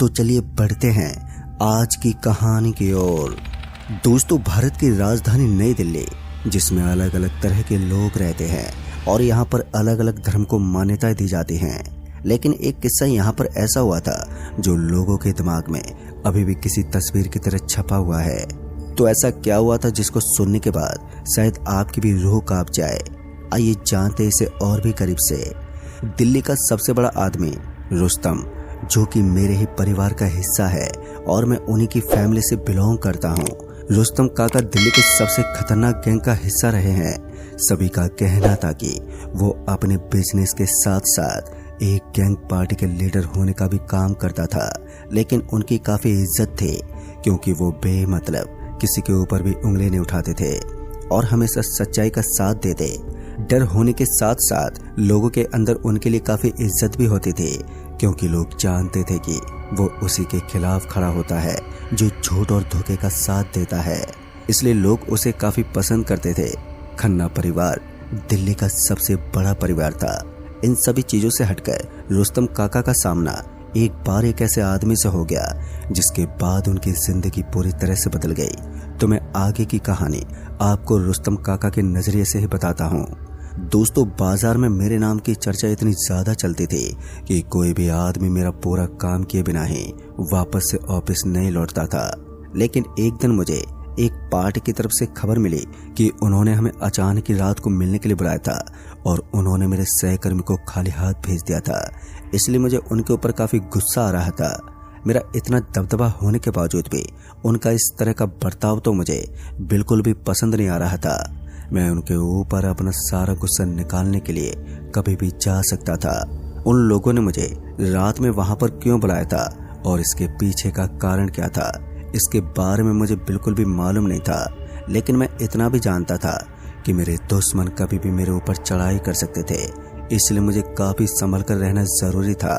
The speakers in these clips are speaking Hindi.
तो चलिए बढ़ते हैं आज की कहानी की ओर। दोस्तों, भारत की राजधानी नई दिल्ली, जिसमें अलग अलग तरह के लोग रहते हैं और यहाँ पर अलग अलग धर्म को मान्यताएं दी जाती हैं। लेकिन एक किस्सा यहाँ पर ऐसा हुआ था जो लोगों के दिमाग में अभी भी किसी तस्वीर की तरह छपा हुआ है। तो ऐसा क्या हुआ था जिसको सुनने के बाद शायद आपकी भी रूह कांप जाए। आइए जानते इसे और भी करीब से। दिल्ली का सबसे बड़ा आदमी रुस्तम, जो कि मेरे ही परिवार का हिस्सा है और मैं उन्हीं की फैमिली से बिलोंग करता हूँ। रुस्तम काका दिल्ली के सबसे खतरनाक गैंग का हिस्सा रहे हैं। सभी का कहना था कि वो अपने बिजनेस के साथ साथ एक गैंग पार्टी के लीडर होने का भी काम करता था, लेकिन उनकी काफी इज्जत थी क्योंकि वो बेमतलब किसी के ऊपर भी उंगली नहीं उठाते थे और हमेशा सच्चाई का साथ देते। डर होने के साथ साथ लोगों के अंदर उनके लिए काफी इज्जत भी होती थी, क्योंकि लोग जानते थे कि वो उसी के खिलाफ खड़ा होता है जो झूठ और धोखे का साथ देता है। इसलिए लोग उसे काफी पसंद करते थे। खन्ना परिवार दिल्ली का सबसे बड़ा परिवार था। इन सभी चीजों से हटकर रुस्तम काका का सामना एक बार एक ऐसे आदमी से हो गया जिसके बाद उनकी जिंदगी पूरी तरह से बदल गई। तो मैं आगे की कहानी आपको रुस्तम काका के नजरिए से ही बताता हूँ। दोस्तों, बाजार में मेरे नाम की चर्चा इतनी ज्यादा चलती थी कि कोई भी आदमी मेरा पूरा काम किए बिना ही वापस से ऑफिस नहीं लौटता था। लेकिन एक दिन मुझे एक पार्टी की तरफ से खबर मिली कि उन्होंने हमें अचानक ही रात को मिलने के लिए बुलाया था और उन्होंने मेरे सहकर्मी को खाली हाथ भेज दिया था। इसलिए मुझे उनके ऊपर काफी गुस्सा आ रहा था। मेरा इतना दबदबा होने के बावजूद भी उनका इस तरह का बर्ताव तो मुझे बिल्कुल भी पसंद नहीं आ रहा था। मैं उनके ऊपर अपना सारा गुस्सा निकालने के लिए कभी भी जा सकता था। उन लोगों ने मुझे रात में वहां पर क्यों बुलाया था और इसके पीछे का कारण क्या था, इसके बारे में मुझे बिल्कुल भी मालूम नहीं था। लेकिन मैं इतना भी जानता था कि मेरे दुश्मन कभी भी मेरे ऊपर चढ़ाई कर सकते थे, इसलिए मुझे काफी संभल कर रहना जरूरी था।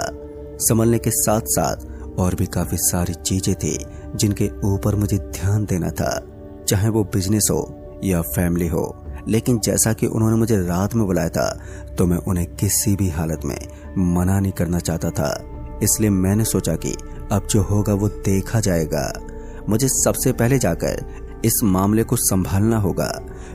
संभलने के साथ साथ और भी काफी सारी चीजें थी जिनके ऊपर मुझे ध्यान देना था, चाहे वो बिजनेस हो या फैमिली हो। लेकिन जैसा कि उन्होंने मुझे रात में बुलाया था तो मैं उन्हें किसी भी हालत में मना नहीं करना चाहता था। इसलिए मैंने सोचा कि अब जो होगा वो देखा जाएगा। मुझे सबसे पहले जाकर इस मामले को संभालना होगा।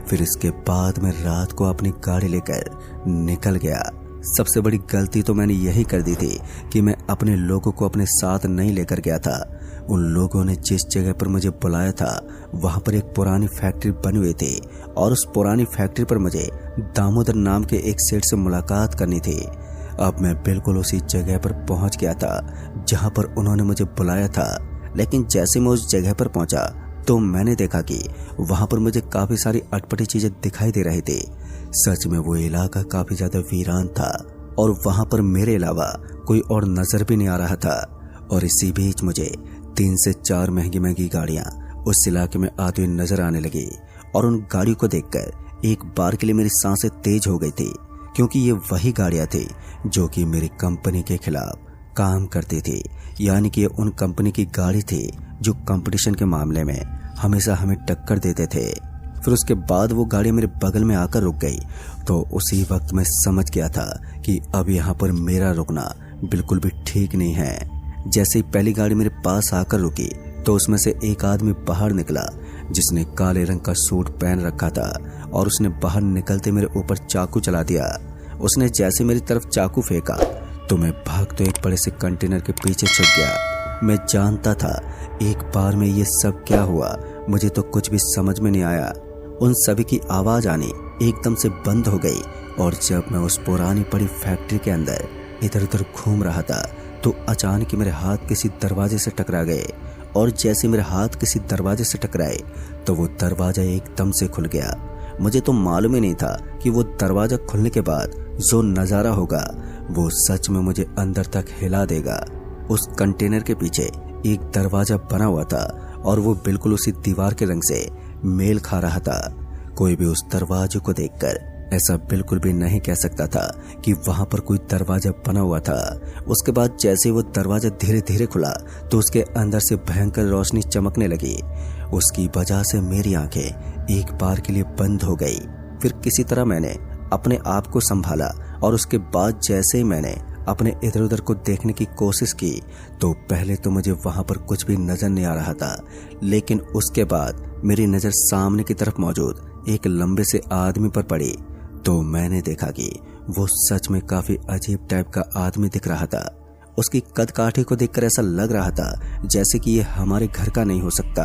फिर इसके बाद मैं रात को अपनी गाड़ी लेकर निकल गया। सबसे बड़ी गलती तो मैंने यही कर दी थी कि मैं अपने लोगों को अपने साथ नहीं लेकर गया था। उन लोगों ने जिस जगह पर मुझे बुलाया था वहां पर एक पुरानी फैक्ट्री बनी हुई थी और उस पुरानी फैक्ट्री पर मुझे दामोदर नाम के एक सेठ से मुलाकात करनी थी। अब मैं बिल्कुल उसी जगह पर पहुंच गया था जहां पर उन्होंने मुझे बुलाया था। लेकिन जैसे मैं उस जगह पर पहुंचा तो मैंने देखा कि वहां पर मुझे काफी सारी अटपटी चीजें दिखाई दे रही थी। सच में वो इलाका काफी ज्यादा वीरान था और वहां पर मेरे अलावा कोई और नजर भी नहीं आ रहा था। और इसी बीच मुझे 3 से 4 महंगी महंगी गाड़ियां उस इलाके में आती हुई नजर आने लगी और उन गाड़ियों को देखकर एक बार के लिए मेरी सांसें तेज हो गई थी, क्योंकि ये वही गाड़ियां थी जो कि मेरी कंपनी के खिलाफ काम करती थी। यानी कि उन कंपनी की गाड़ी थी जो कंपटीशन के मामले में हमेशा हमें टक्कर देते थे। फिर उसके बाद वो गाड़ी मेरे बगल में आकर रुक गई तो उसी वक्त मैं समझ गया था कि अब यहाँ पर मेरा रुकना बिल्कुल भी ठीक नहीं है। जैसे ही पहली गाड़ी मेरे पास आकर रुकी तो उसमें से एक आदमी बाहर निकला जिसने काले रंग का सूट पहन रखा था और उसने बाहर निकलते मेरे ऊपर चाकू चला दिया। उसने जैसे मेरी तरफ चाकू फेंका तो मैं भागते एक बड़े से कंटेनर के पीछे छुप गया। मैं जानता था एक बार में ये सब क्या हुआ, मुझे तो कुछ भी समझ में नहीं आया। उन सभी की आवाज आनी एकदम से बंद हो गई और जब मैं उस पुरानी पड़ी फैक्ट्री के अंदर इधर उधर घूम रहा था तो अचानक मेरे हाथ किसी दरवाजे से टकरा गए और जैसे मेरे हाथ किसी दरवाजे से टकराए तो वो दरवाजा एकदम से खुल गया। मुझे तो मालूम ही नहीं था कि वो दरवाजा खुलने के बाद जो नजारा होगा वो सच में मुझे अंदर तक हिला देगा। उस कंटेनर के पीछे एक दरवाजा बना हुआ था और वो बिल्कुल उसी दीवार के रंग से मेल खा रहा था। कोई भी उस दरवाजे को देखकर ऐसा बिल्कुल भी नहीं कह सकता था कि वहां पर कोई दरवाजा बना हुआ था। उसके बाद जैसे वो दरवाजा धीरे धीरे खुला तो उसके अंदर से भयंकर रोशनी चमकने लगी। उसकी वजह से मेरी आंखें एक बार के लिए बंद हो गई। फिर किसी तरह मैंने अपने आप को संभाला और उसके बाद जैसे ही मैंने अपने इधर उधर को देखने की कोशिश की तो पहले तो मुझे वहां पर कुछ भी नजर नहीं आ रहा था, लेकिन उसके बाद मेरी नजर सामने की तरफ मौजूद एक लंबे से आदमी पर पड़ी तो मैंने देखा कि वो सच में काफी अजीब टाइप का आदमी दिख रहा था। उसकी कद काठी को देखकर ऐसा लग रहा था जैसे कि ये हमारे घर का नहीं हो सकता।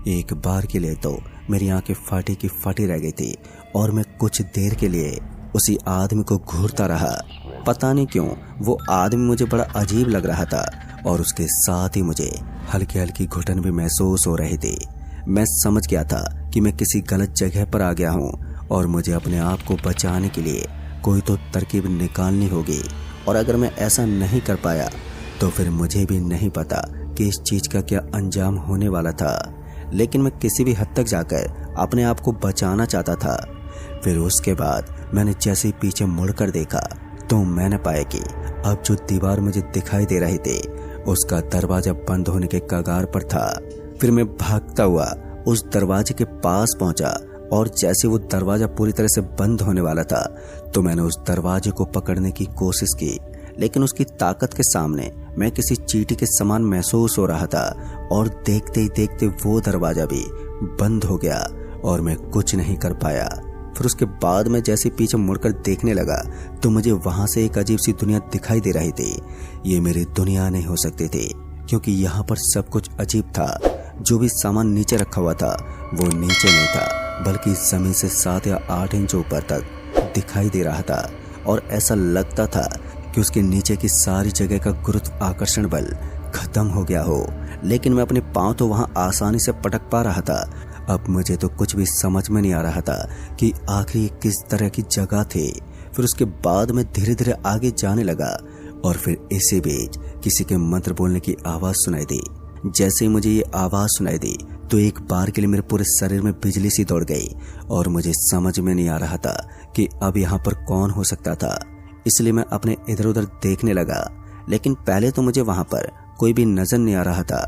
एक बार के लिए तो मेरी आंखें फाटी की फाटी रह गई थी और मैं कुछ देर के लिए उसी आदमी को घूरता रहा। पता नहीं क्यों वो आदमी मुझे बड़ा अजीब लग रहा था और उसके साथ ही मुझे हल्की हल्की घुटन भी महसूस हो रही थी। मैं समझ गया था कि मैं किसी गलत जगह पर आ गया हूँ और मुझे अपने आप को बचाने के लिए कोई तो तरकीब निकालनी होगी, और अगर मैं ऐसा नहीं कर पाया तो फिर मुझे भी नहीं पता कि इस चीज का क्या अंजाम होने वाला था। लेकिन मैं किसी भी हद तक जाकर अपने आप को बचाना चाहता था। फिर उसके बाद मैंने जैसे ही पीछे मुड़कर देखा तो मैंने पाया कि अब जो दीवार मुझे दिखाई दे रही थी उसका दरवाजा बंद होने के कगार पर था। फिर मैं भागता हुआ उस दरवाजे के पास पहुंचा और जैसे वो दरवाजा पूरी तरह से बंद होने वाला था तो मैंने उस दरवाजे को पकड़ने की कोशिश की, लेकिन उसकी ताकत के सामने मैं किसी चींटी के समान महसूस हो रहा था और देखते ही देखते वो दरवाजा भी बंद हो गया और मैं कुछ नहीं कर पाया। फिर उसके बाद मैं जैसे पीछे मुड़कर देखने लगा तो मुझे वहां से एक अजीब सी दुनिया दिखाई दे रही थी। ये मेरी दुनिया नहीं हो सकती थी क्योंकि यहाँ पर सब कुछ अजीब था। जो भी सामान नीचे रखा हुआ था वो नीचे नहीं था बल्कि जमीन से 7 या 8 इंच ऊपर तक दिखाई दे रहा था और ऐसा लगता था कि उसके नीचे की सारी जगह का गुरुत्वाकर्षण बल खत्म हो गया हो। लेकिन मैं अपने पांव तो वहां आसानी से पटक पा रहा था। अब मुझे तो कुछ भी समझ में नहीं आ रहा था कि आखिर ये किस तरह की जगह थी। फिर उसके बाद मैं धीरे धीरे आगे जाने लगा और फिर इसी बीच किसी के मंत्र बोलने की आवाज सुनाई दी। जैसे ही मुझे ये आवाज सुनाई दी तो एक बार के लिए मेरे पूरे शरीर में बिजली सी दौड़ गई और मुझे समझ में नहीं आ रहा था कि अब यहाँ पर कौन हो सकता था। इसलिए मैं अपने इधर उधर देखने लगा, लेकिन पहले तो मुझे वहां पर कोई भी नजर नहीं आ रहा था।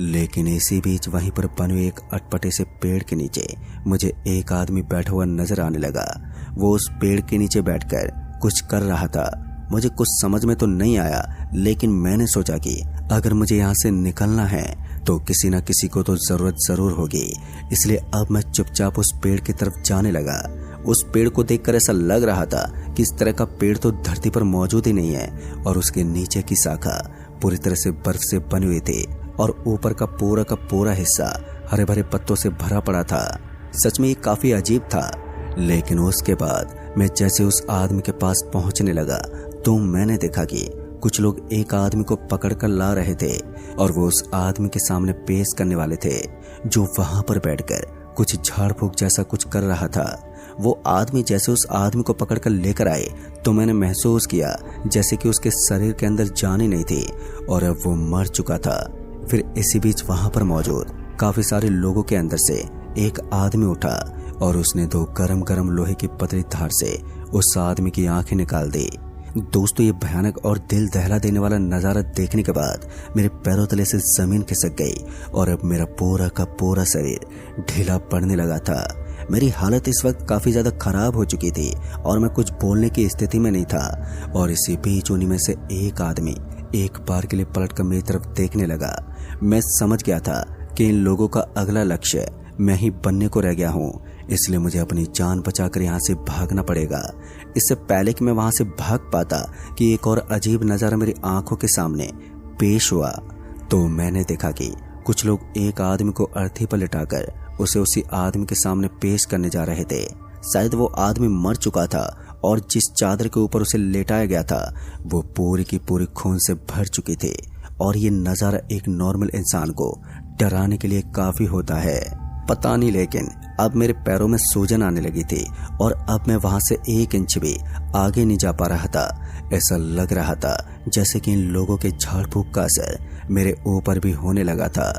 लेकिन इसी बीच वहीं पर बने हुए एक अटपटे से पेड़ के नीचे मुझे एक आदमी बैठा हुआ नजर आने लगा। वो उस पेड़ के नीचे बैठकर कुछ कर रहा था। मुझे कुछ समझ में तो नहीं आया, लेकिन मैंने सोचा कि अगर मुझे यहाँ से निकलना है तो किसी न किसी को तो जरूरत जरूर होगी। इसलिए अब मैं चुपचाप उस पेड़ की तरफ जाने लगा। उस पेड़ को देखकर ऐसा लग रहा था कि इस तरह का पेड़ तो धरती पर मौजूद ही नहीं है और उसके नीचे की शाखा पूरी तरह से बर्फ से बनी हुई थी और ऊपर का पूरा हिस्सा हरे भरे पत्तों से भरा पड़ा था। सच में ये काफी अजीब था। लेकिन उसके बाद मैं जैसे उस आदमी के पास पहुंचने लगा तो मैंने देखा कि कुछ लोग एक आदमी को पकड़कर ला रहे थे और वो उस आदमी के सामने पेश करने वाले थे, जो वहां पर बैठकर कुछ झाड़ फूक जैसा कुछ कर रहा था। वो आदमी जैसे उस आदमी को पकड़कर लेकर आए तो मैंने महसूस किया जैसे कि उसके शरीर के अंदर जान ही नहीं थी और अब वो मर चुका था। फिर इसी बीच वहां पर मौजूद काफी सारे लोगों के अंदर से एक आदमी उठा और उसने 2 गरम गरम लोहे की पतली धार से उस आदमी की आंखें निकाल दी। दोस्तों, ये भयानक और दिल दहला देने वाला नजारा देखने के बाद मेरे पैरों तले से जमीन खिसक गई और अब मेरा पूरा का पूरा शरीर ढीला पड़ने लगा था। मेरी हालत इस वक्त काफी ज्यादा खराब हो चुकी थी और मैं कुछ बोलने की स्थिति में नहीं था। और इसी बीच उन्हीं में से एक आदमी एक बार के लिए पलटकर मेरी तरफ देखने लगा। मैं समझ गया था कि इन लोगों का अगला लक्ष्य मैं ही बनने को रह गया हूँ, इसलिए मुझे अपनी जान बचाकर यहाँ से भागना पड़ेगा। इससे पहले कि मैं वहां से भाग पाता कि एक और अजीब नजारा मेरी आंखों के सामने पेश हुआ। तो मैंने देखा कि कुछ लोग एक आदमी को अर्थी पर लिटाकर उसे उसी आदमी के सामने पेश करने जा रहे थे। शायद वो आदमी मर चुका था और जिस चादर के ऊपर उसे लेटाया गया था वो पूरी की पूरी खून से भर चुकी थी। और ये नजारा एक नॉर्मल इंसान को डराने के लिए काफी होता है, पता नहीं, लेकिन अब मेरे पैरों में सूजन आने लगी थी और अब मैं वहां से 1 इंच भी आगे नहीं जा पा रहा था। ऐसा लग रहा था जैसे कि इन लोगों के झाड़ फूक का असर मेरे ऊपर भी होने लगा था।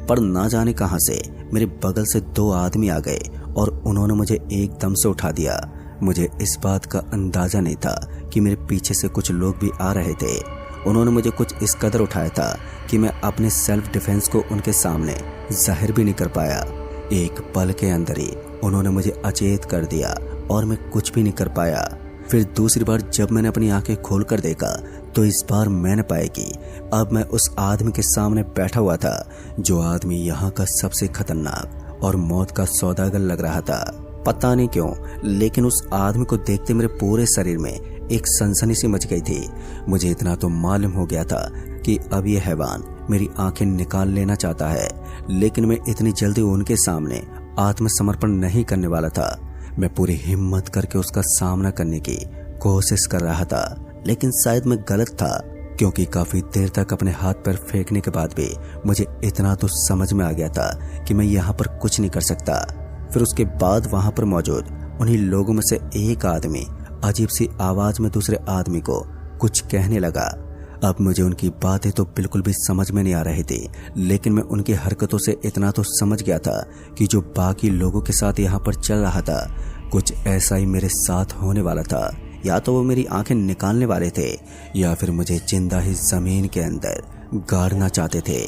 पर ना जाने कहां से मेरे बगल से 2 आदमी आ गए और उन्होंने मुझे एकदम से उठा दिया। मुझे इस बात का अंदाजा नहीं था कि मेरे पीछे से कुछ लोग भी आ रहे थे। उन्होंने मुझे कुछ इस कदर उठाया था कि मैं अपने सेल्फ डिफेंस को उनके सामने जाहिर भी नहीं कर पाया। एक पल के अंदर ही उन्होंने मुझे अचेत कर दिया और मैं कुछ भी नहीं कर पाया। फिर दूसरी बार जब मैंने अपनी आंखें खोलकर देखा तो इस बार मैंने पाया कि अब मैं उस आदमी के सामने बैठा हुआ था जो आदमी यहाँ का सबसे खतरनाक और मौत का सौदागर लग रहा था। पता नहीं क्यों, लेकिन उस आदमी को देखते मेरे पूरे शरीर में एक सनसनी सी मच गई थी। मुझे इतना तो मालूम हो गया था कि अब ये हैवान मेरी आंखें निकाल लेना चाहता है, लेकिन मैं इतनी जल्दी उनके सामने आत्मसमर्पण नहीं करने वाला था। मैं पूरी हिम्मत करके उसका सामना करने की कोशिश कर रहा था, लेकिन शायद मैं गलत था, क्योंकि काफी देर तक अपने हाथ पैर फेंकने के बाद भी मुझे इतना तो समझ में आ गया था कि मैं यहाँ पर कुछ नहीं कर सकता। फिर उसके बाद वहां पर मौजूद उन्हीं लोगों में से एक आदमी अजीब सी आवाज में दूसरे आदमी को कुछ कहने लगा। अब मुझे उनकी बातें तो बिल्कुल भी समझ में नहीं आ रही थी, लेकिन मैं उनकी हरकतों से इतना तो समझ गया था कि जो बाकी लोगों के साथ यहाँ पर चल रहा था कुछ ऐसा ही मेरे साथ होने वाला था। या तो वो मेरी आंखें निकालने वाले थे या फिर मुझे जिंदा ही जमीन के अंदर गाड़ना चाहते थे।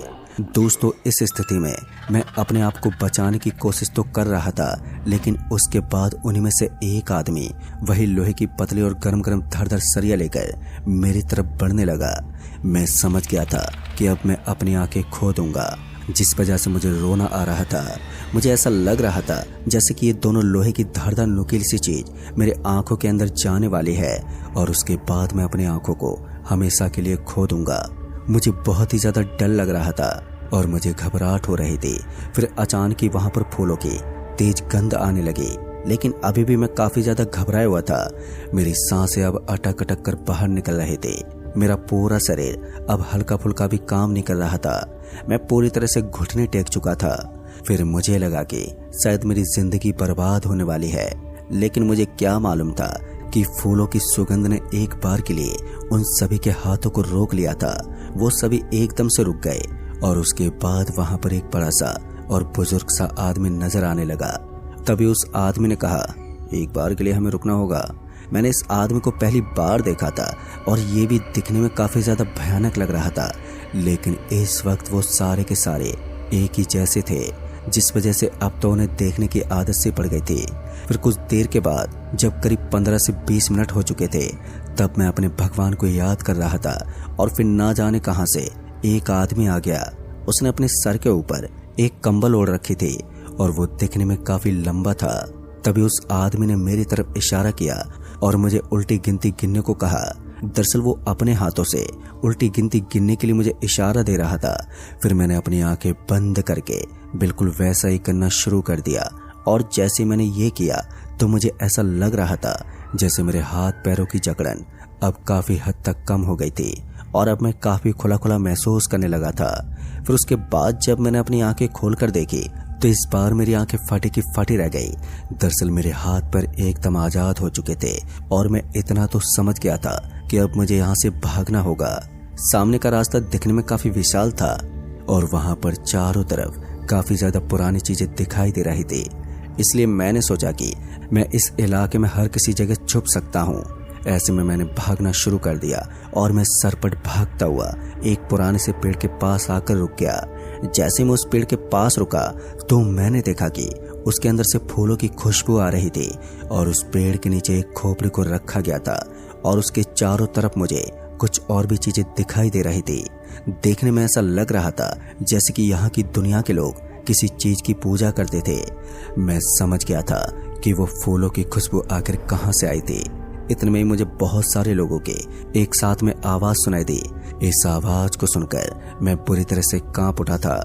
दोस्तों, इस स्थिति में मैं अपने आप को बचाने की कोशिश तो कर रहा था, लेकिन उसके बाद उन्हीं में से एक आदमी वही लोहे की पतली और गरम गरम धड़ सरिया लेकर मेरी तरफ बढ़ने लगा। मैं समझ गया था कि अब मैं अपनी आंखें खो दूंगा, जिस वजह से मुझे रोना आ रहा था। मुझे ऐसा लग रहा था जैसे कि ये दोनों लोहे की धारदार नुकीली सी चीज मेरे आंखों के अंदर जाने वाली है और उसके बाद मैं अपनी आंखों को हमेशा के लिए खो दूंगा। मुझे बहुत ही ज्यादा डर लग रहा था और मुझे घबराहट हो रही थी। फिर अचानक ही वहां पर फूलों की तेज गंध आने लगी, लेकिन अभी भी मैं काफी ज्यादा घबराया हुआ था। मेरी सांसें अब अटक अटक कर बाहर निकल रहे थे। मेरा पूरा शरीर अब हल्का फुल्का भी काम नहीं कर रहा था। मैं पूरी तरह से घुटने टेक चुका था। फिर मुझे लगा कि शायद मेरी जिंदगी बर्बाद होने वाली है, लेकिन मुझे क्या मालूम था कि फूलों की सुगंध ने एक बार के लिए उन सभी के हाथों को रोक लिया था। वो सभी एकदम से रुक गए और उसके बाद वहां पर एक बड़ा सा और बुजुर्ग सा आदमी नजर आने लगा। तभी उस आदमी ने कहा, एक बार के लिए हमें रुकना होगा। मैंने इस आदमी को पहली बार देखा था और ये भी दिखने में काफी ज्यादा भयानक लग रहा था, लेकिन इस वक्त वो सारे के सारे एक ही जैसे थे, जिस वजह से अब तो उन्हें देखने की आदत सी पड़ गई थी। फिर कुछ देर के बाद जब करीब 15 से 20 मिनट हो चुके थे, तब मैं अपने भगवान को याद कर रहा था और फिर ना जाने कहां से एक आदमी आ गया। उसने अपने सर के ऊपर एक कंबल ओढ़ रखी थी और वो दिखने में काफी लंबा था। तभी उस आदमी ने मेरी तरफ इशारा किया और मुझे उल्टी गिनती गिनने को कहा। दरअसल वो अपने हाथों से उल्टी गिनती गिनने के लिए मुझे इशारा दे रहा था। फिर मैंने अपनी आंखें बंद करके बिल्कुल वैसा ही करना शुरू कर दिया और जैसे मैंने ये किया तो मुझे ऐसा लग रहा था जैसे मेरे हाथ पैरों की जकड़न अब काफी हद तक कम हो गई थी और अब मैं काफी खुला खुला महसूस करने लगा था। फिर उसके बाद जब मैंने अपनी आंखें खोलकर देखी तो इस बार मेरी आंखें फटी की फटी रह गई। दरअसल मेरे हाथ पर एकदम आजाद हो चुके थे और मैं इतना तो समझ गया था कि अब मुझे यहाँ से भागना होगा। सामने का रास्ता दिखने में काफी विशाल था और वहां पर चारों तरफ काफी ज्यादा पुरानी चीजें दिखाई दे रही थी, इसलिए मैंने सोचा कि मैं इस इलाके में हर किसी जगह छुप सकता हूँ। ऐसे में मैंने भागना शुरू कर दिया और मैं सरपट भागता हुआ एक पुराने से पेड़ के पास आकर रुक गया। जैसे मैं उस पेड़ के पास रुका तो मैंने देखा कि उसके अंदर से फूलों की खुशबू आ रही थी और उस पेड़ के नीचे एक खोपड़ी को रखा गया था और उसके चारों तरफ मुझे कुछ और भी चीजें दिखाई दे रही थी। देखने में ऐसा लग रहा था जैसे कि यहाँ की दुनिया के लोग किसी चीज की पूजा करते थे। मैं समझ गया था कि वो फूलों की खुशबू आखिर कहाँ से आई थी। इतने में ही मुझे बहुत सारे लोगों के एक साथ में आवाज सुनाई दी। इस आवाज को सुनकर मैं पूरी तरह से कांप उठा था।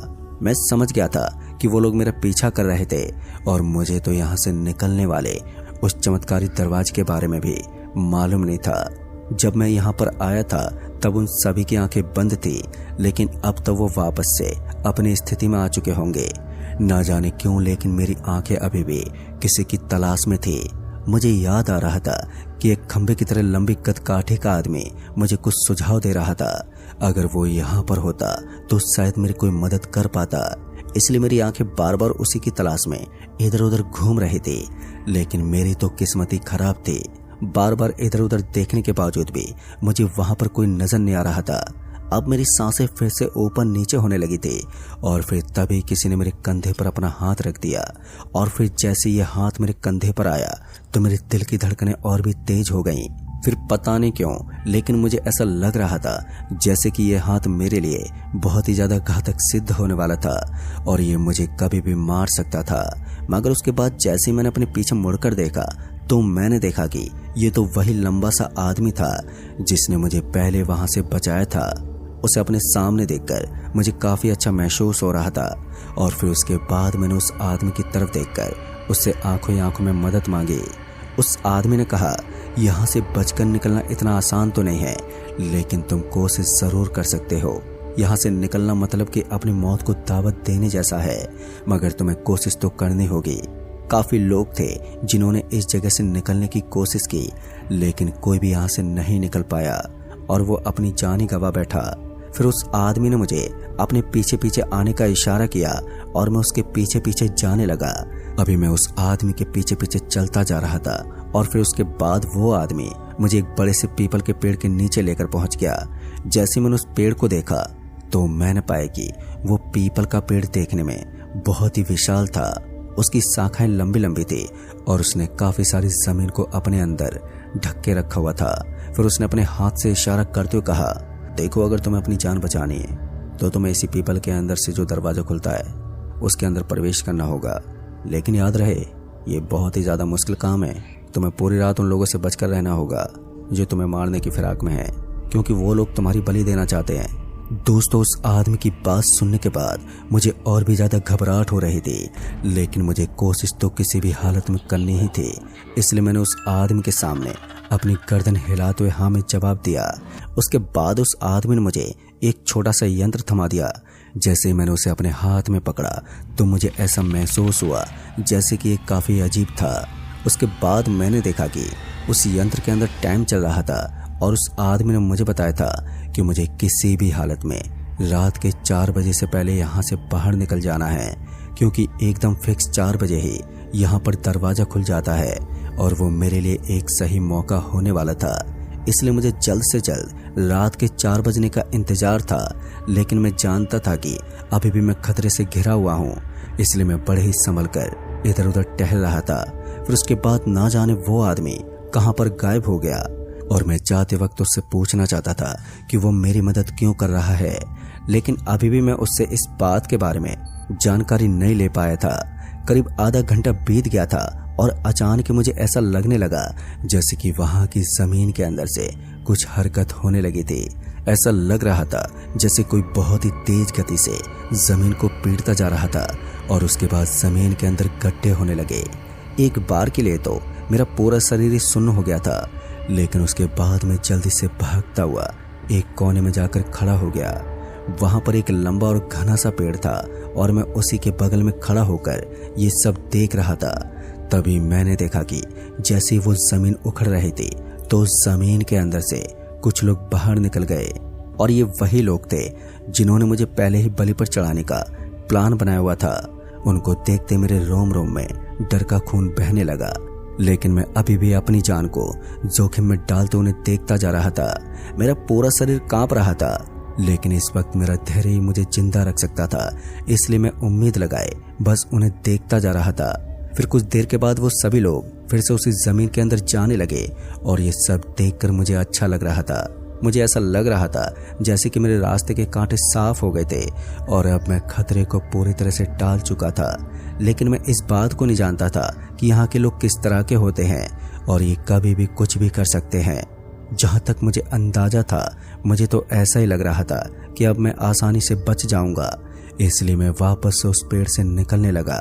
मैं समझ गया था कि वो लोग मेरा पीछा कर रहे थे और मुझे तो यहाँ से निकलने वाले उस चमत्कारी दरवाजे के बारे में भी मालूम नहीं था। जब मैं यहाँ पर आया था तब उन सभी की आंखें बंद थी, लेकिन अब तो वो वापस से अपनी स्थिति में आ चुके होंगे। ना जाने क्यों, लेकिन मेरी आंखें अभी भी किसी की तलाश में थी। मुझे याद आ रहा था कि एक खंबे की तरह लंबी कदकाठी का आदमी मुझे कुछ सुझाव दे रहा था। अगर वो यहाँ पर होता तो शायद मेरी कोई मदद कर पाता। इसलिए मेरी आंखें बार बार उसी की तलाश में इधर उधर घूम रही थी, लेकिन मेरी तो किस्मत ही खराब थी। बार बार इधर उधर देखने के बावजूद भी मुझे वहां पर कोई नजर नहीं आ रहा था। अब मेरी सांसें फिर से ऊपर नीचे होने लगी थी और फिर तभी किसी ने मेरे कंधे पर अपना हाथ रख दिया और फिर जैसे ये हाथ मेरे कंधे पर आया तो मेरे दिल की धड़कनें और भी तेज हो गईं। फिर पता नहीं क्यों लेकिन मुझे ऐसा लग रहा था जैसे कि ये हाथ मेरे लिए बहुत ही ज्यादा घातक सिद्ध होने वाला था और ये मुझे कभी भी मार सकता था। मगर उसके बाद जैसे ही मैंने अपने पीछे मुड़कर देखा तो मैंने देखा कि ये तो वही लंबा सा आदमी था जिसने मुझे पहले वहां से बचाया था। उसे अपने सामने देखकर मुझे काफी अच्छा महसूस हो रहा था और फिर उसके बाद मैंने उस आदमी की तरफ देखकर उससे आंखों ही आंखों में मदद मांगी। उस आदमी ने कहा, यहाँ से बचकर निकलना इतना आसान तो नहीं है, लेकिन तुम कोशिश जरूर कर सकते हो। यहाँ से निकलना मतलब कि अपनी मौत को दावत देने जैसा है, मगर तुम्हें कोशिश तो करनी होगी। काफी लोग थे जिन्होंने इस जगह से निकलने की कोशिश की, लेकिन कोई भी यहाँ से नहीं निकल पाया और वो अपनी जान ही गवा बैठा। फिर उस आदमी ने मुझे अपने पीछे पीछे आने का इशारा किया और मैं उसके पीछे पीछे जाने लगा। अभी मैं उस आदमी के पीछे पीछे चलता जा रहा था और फिर उसके बाद वो आदमी मुझे एक बड़े से पीपल के पेड़ के नीचे लेकर पहुंच गया। जैसे मैंने उस पेड़ को देखा तो मैंने पाया कि वो पीपल का पेड़ देखने में बहुत ही विशाल था। उसकी शाखाएं लंबी लंबी थी और उसने काफी सारी जमीन को अपने अंदर ढक के रखा हुआ था। फिर उसने अपने हाथ से इशारा करते हुए कहा, देखो अगर तुम्हें अपनी जान बचानी है तो तुम्हें इसी पीपल के अंदर से जो दरवाजा खुलता है उसके अंदर प्रवेश करना होगा। लेकिन याद रहे ये बहुत ही ज्यादा मुश्किल काम है। तुम्हें पूरी रात उन लोगों से बचकर रहना होगा जो तुम्हें मारने की फिराक में है, क्योंकि वो लोग तुम्हारी बलि देना चाहते हैं। दोस्तों, उस आदमी की बात सुनने के बाद मुझे और भी ज्यादा घबराहट हो रही थी, लेकिन मुझे कोशिश तो किसी भी हालत में करनी ही थी। इसलिए मैंने उस आदमी के सामने अपनी गर्दन हिलाते हुए हाँ में जवाब दिया। उसके बाद उस आदमी ने मुझे एक छोटा सा यंत्र थमा दिया। जैसे ही मैंने उसे अपने हाथ में पकड़ा तो मुझे ऐसा महसूस हुआ जैसे कि ये काफी अजीब था। उसके बाद मैंने देखा कि उस यंत्र के अंदर टाइम चल रहा था और उस आदमी ने मुझे बताया था कि मुझे किसी भी हालत में रात के 4 बजे से पहले यहाँ से बाहर निकल जाना है, क्योंकि एकदम फिक्स 4 बजे ही यहाँ पर दरवाजा खुल जाता है और वो मेरे लिए एक सही मौका होने वाला था। इसलिए मुझे जल्द से जल्द रात के 4 बजने का इंतजार था, लेकिन मैं जानता था कि अभी भी मैं खतरे से घिरा हुआ हूँ। इसलिए मैं बड़े ही संभल कर इधर उधर टहल रहा था। फिर उसके बाद ना जाने वो आदमी कहाँ पर गायब हो गया और मैं जाते वक्त उससे पूछना चाहता था कि वो मेरी मदद क्यों कर रहा है, लेकिन अभी भी मैं उससे इस बात के बारे में जानकारी नहीं ले पाया था। करीब आधा घंटा बीत गया था और अचानक मुझे ऐसा लगने लगा जैसे कि वहां की जमीन के अंदर से कुछ हरकत होने लगी थी। ऐसा लग रहा था जैसे कोई बहुत ही तेज गति से जमीन को पीटता जा रहा था और उसके बाद जमीन के अंदर गड्ढे होने लगे। एक बार के लिए तो मेरा पूरा शरीर ही सुन्न हो गया था, लेकिन उसके बाद मैं जल्दी से भागता हुआ एक कोने में जाकर खड़ा हो गया। वहां पर एक लंबा और घना सा पेड़ था और मैं उसी के बगल में खड़ा होकर ये सब देख रहा था। तभी मैंने देखा कि जैसे वो जमीन उखड़ रही थी तो जमीन के अंदर से कुछ लोग बाहर निकल गए और ये वही लोग थे जिन्होंने मुझे पहले ही बलि पर चढ़ाने का प्लान बनाया हुआ था। उनको देखते मेरे रोम रोम में डर का खून बहने लगा, लेकिन मैं अभी भी अपनी जान को जोखिम में डालते उन्हें देखता जा रहा था। मेरा पूरा शरीर कांप रहा था, लेकिन इस वक्त मेरा धैर्य ही मुझे जिंदा रख सकता था। इसलिए मैं उम्मीद लगाए बस उन्हें देखता जा रहा था। फिर कुछ देर के बाद वो सभी लोग फिर से उसी जमीन के अंदर जाने लगे और ये सब देखकर मुझे अच्छा लग रहा था। मुझे ऐसा लग रहा था जैसे कि मेरे रास्ते के कांटे साफ हो गए थे और अब मैं खतरे को पूरी तरह से टाल चुका था। लेकिन मैं इस बात को नहीं जानता था कि यहाँ के लोग किस तरह के होते हैं और ये कभी भी कुछ भी कर सकते हैं। जहाँ तक मुझे अंदाजा था मुझे तो ऐसा ही लग रहा था कि अब मैं आसानी से बच जाऊंगा। इसलिए मैं वापस से उस पेड़ से निकलने लगा।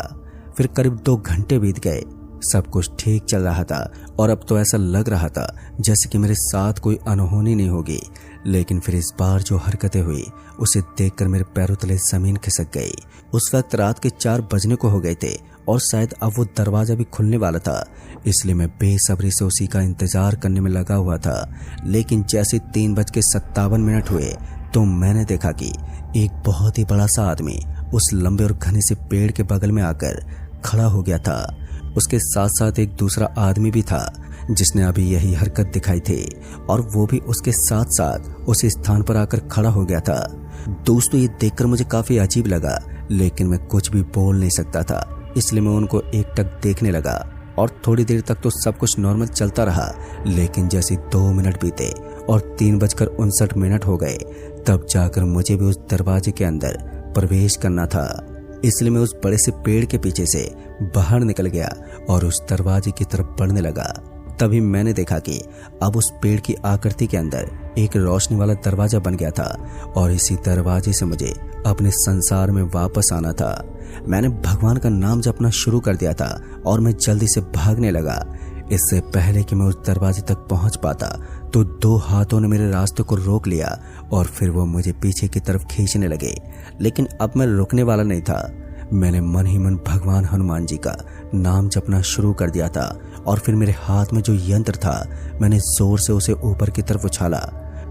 फिर करीब 2 घंटे बीत गए। सब कुछ ठीक चल रहा था और अब तो ऐसा लग रहा था जैसे कि मेरे साथ कोई अनहोनी नहीं होगी। लेकिन फिर इस बार जो हरकतें हुई उसे देखकर मेरे पैरों तले जमीन खिसक गई। उस वक्त रात के 4 बजने को हो गए थे और शायद अब वो दरवाजा भी खुलने वाला था। इसलिए मैं बेसब्री से उसी का इंतजार करने में लगा हुआ था। लेकिन जैसे 3:57 हुए तो मैंने देखा कि एक बहुत ही बड़ा सा आदमी उस लंबे और घने से पेड़ के बगल में आकर खड़ा हो गया था। उसके साथ साथ एक दूसरा आदमी भी था जिसने अभी यही हरकत दिखाई थी और वो भी उसके साथ साथ उस स्थान पर आकर खड़ा हो गया था। दोस्तों, ये देखकर मुझे काफी अजीब लगा, लेकिन मैं कुछ भी बोल नहीं सकता था। इसलिए मैं उनको एकटक देखने लगा और थोड़ी देर तक तो सब कुछ नॉर्मल चलता रहा, लेकिन जैसे 2 मिनट बीते और 3:59 हो गए, तब जाकर मुझे भी उस दरवाजे के अंदर प्रवेश करना था। इसलिए मैं उस बड़े से पेड़ के पीछे से बाहर निकल गया और उस दरवाजे की तरफ बढ़ने लगा। तभी मैंने देखा कि अब उस पेड़ की आकृति के अंदर एक रोशनी वाला दरवाजा बन गया था और इसी दरवाजे से मुझे अपने संसार में वापस आना था। मैंने भगवान का नाम जपना शुरू कर दिया था और मैं जल्दी से भागने लगा। इससे पहले कि मैं उस दरवाजे तक पहुंच पाता तो 2 हाथों ने मेरे रास्ते को रोक लिया और फिर वो मुझे पीछे की तरफ खींचने लगे। लेकिन अब मैं रुकने वाला नहीं था। मैंने मन ही मन भगवान हनुमान जी का नाम जपना शुरू कर दिया था और फिर मेरे हाथ में जो यंत्र था मैंने जोर से उसे ऊपर की तरफ उछाला,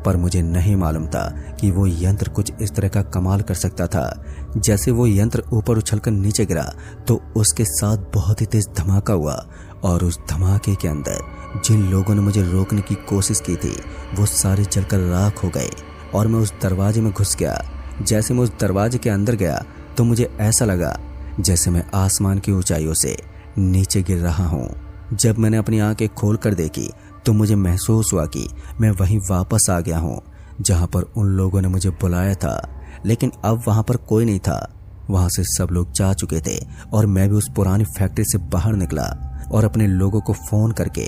पर मुझे नहीं मालूम था कि वो यंत्र कुछ इस तरह का कमाल कर सकता था। जैसे वो यंत्र ऊपर उछलकर नीचे गिरा तो उसके साथ बहुत ही तेज धमाका हुआ और उस धमाके के अंदर जिन लोगों ने मुझे रोकने की कोशिश की थी वो सारे जलकर राख हो गए और मैं उस दरवाजे में घुस गया। जैसे मैं उस दरवाजे के अंदर गया तो मुझे ऐसा लगा जैसे मैं आसमान की ऊंचाइयों से नीचे गिर रहा हूँ। जब मैंने अपनी आंखें खोल कर देखी तो मुझे महसूस हुआ कि मैं वहीं वापस आ गया हूँ जहाँ पर उन लोगों ने मुझे बुलाया था, लेकिन अब वहाँ पर कोई नहीं था। वहाँ से सब लोग जा चुके थे और मैं भी उस पुरानी फैक्ट्री से बाहर निकला और अपने लोगों को फोन करके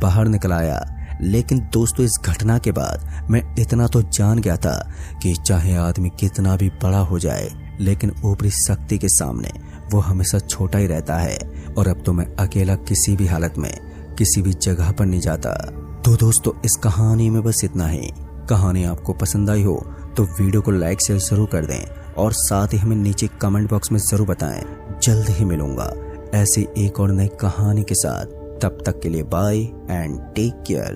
बाहर निकल आया। लेकिन दोस्तों, इस घटना के बाद मैं इतना तो जान गया था कि चाहे आदमी कितना भी बड़ा हो जाए, लेकिन ऊपरी शक्ति के सामने वो हमेशा छोटा ही रहता है। और अब तो मैं अकेला किसी भी हालत में किसी भी जगह पर नहीं जाता। तो दोस्तों, इस कहानी में बस इतना ही। कहानी आपको पसंद आई हो तो वीडियो को लाइक शेयर जरूर कर दें और साथ ही हमें नीचे कमेंट बॉक्स में जरूर बताएं। जल्द ही मिलूंगा ऐसी एक और नई कहानी के साथ। तब तक के लिए बाय एंड टेक केयर।